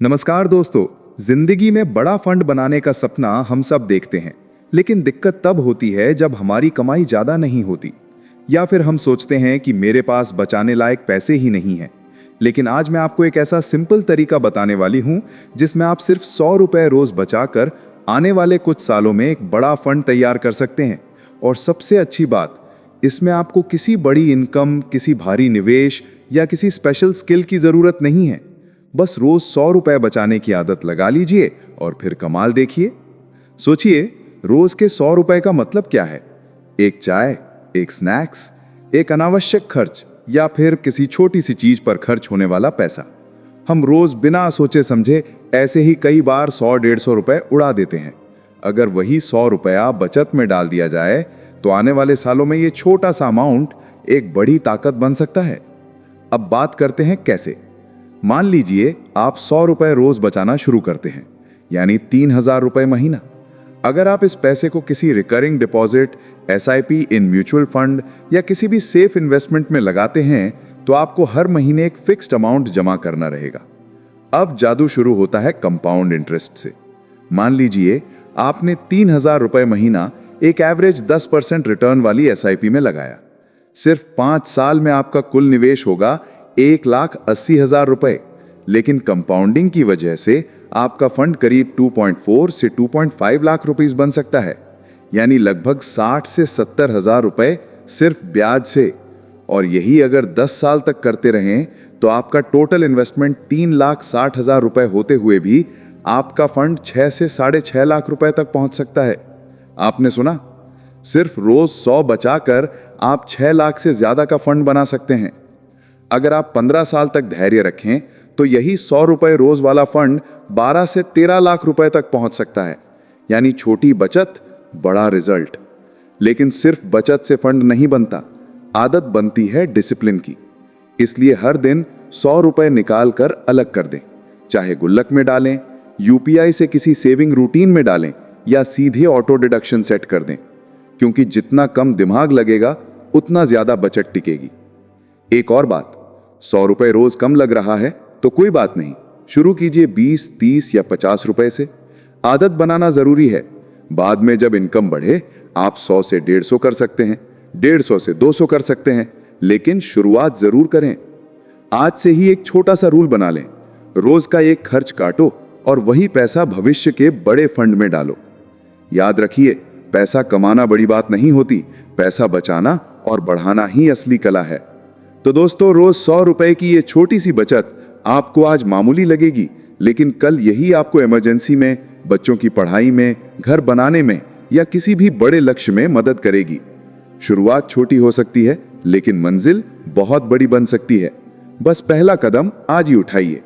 नमस्कार दोस्तों। जिंदगी में बड़ा फंड बनाने का सपना हम सब देखते हैं, लेकिन दिक्कत तब होती है जब हमारी कमाई ज्यादा नहीं होती या फिर हम सोचते हैं कि मेरे पास बचाने लायक पैसे ही नहीं हैं। लेकिन आज मैं आपको एक ऐसा सिंपल तरीका बताने वाली हूं जिसमें आप सिर्फ 100 रुपए रोज बचाकर आने वाले कुछ सालों में एक बड़ा फंड तैयार कर सकते हैं। और सबसे अच्छी बात, इसमें आपको किसी बड़ी इनकम, किसी भारी निवेश या किसी स्पेशल स्किल की जरूरत नहीं है। बस रोज 100 रुपए बचाने की आदत लगा लीजिए और फिर कमाल देखिए। सोचिए, रोज के 100 रुपए का मतलब क्या है? एक चाय, एक स्नैक्स, एक अनावश्यक खर्च या फिर किसी छोटी सी चीज पर खर्च होने वाला पैसा। हम रोज बिना सोचे समझे ऐसे ही कई बार 100-150 रुपए उड़ा देते हैं। अगर वही 100 रुपया बचत में डाल दिया जाए तो आने वाले सालों में ये छोटा सा अमाउंट एक बड़ी ताकत बन सकता है। अब बात करते हैं कैसे। मान लीजिए आप 100 रुपए रोज बचाना शुरू करते हैं, यानी 3000 रुपए महीना। अगर आप इस पैसे को किसी recurring deposit, SIP in mutual fund या किसी भी सेफ इन्वेस्टमेंट में लगाते हैं तो आपको हर महीने एक फिक्स्ड अमाउंट जमा करना रहेगा। अब जादू शुरू होता है कंपाउंड इंटरेस्ट से। मान लीजिए आपने 3000 रुपए महीना एक एवरेज 10% रिटर्न वाली एसआईपी में लगाया। सिर्फ 5 साल में आपका कुल निवेश होगा 1,80,000 रुपए, लेकिन कंपाउंडिंग की वजह से आपका फंड करीब 2.4 से 2.5 लाख रुपीस बन सकता है, यानी लगभग 60 से 70 हजार रुपए सिर्फ ब्याज से। और यही अगर 10 साल तक करते रहें तो आपका टोटल इन्वेस्टमेंट 3,60,000 रुपए होते हुए भी आपका फंड 6 से 6.5 लाख रुपए तक पहुंच सकता है। आपने सुना, सिर्फ रोज 100 बचाकर आप 6 लाख से ज्यादा का फंड बना सकते हैं। अगर आप 15 साल तक धैर्य रखें तो यही 100 रुपए रोज वाला फंड 12 से 13 लाख रुपए तक पहुंच सकता है, यानी छोटी बचत, बड़ा रिजल्ट। लेकिन सिर्फ बचत से फंड नहीं बनता, आदत बनती है डिसिप्लिन की। इसलिए हर दिन 100 रुपए निकाल कर अलग कर दें, चाहे गुल्लक में डालें, यूपीआई से किसी सेविंग रूटीन में डालें या सीधे ऑटो डिडक्शन सेट कर दें, क्योंकि जितना कम दिमाग लगेगा उतना ज्यादा बचत टिकेगी। एक और बात, 100 रुपए रोज कम लग रहा है तो कोई बात नहीं, शुरू कीजिए 20, 30 या 50 रुपए से। आदत बनाना जरूरी है। बाद में जब इनकम बढ़े आप 100 से 150 कर सकते हैं, 150 से 200 कर सकते हैं, लेकिन शुरुआत जरूर करें। आज से ही एक छोटा सा रूल बना लें, रोज का एक खर्च काटो और वही पैसा भविष्य के बड़े फंड में डालो। याद रखिए, पैसा कमाना बड़ी बात नहीं होती, पैसा बचाना और बढ़ाना ही असली कला है। तो दोस्तों, रोज 100 रुपए की ये छोटी सी बचत आपको आज मामूली लगेगी, लेकिन कल यही आपको इमरजेंसी में, बच्चों की पढ़ाई में, घर बनाने में या किसी भी बड़े लक्ष्य में मदद करेगी। शुरुआत छोटी हो सकती है, लेकिन मंजिल बहुत बड़ी बन सकती है। बस पहला कदम आज ही उठाइए।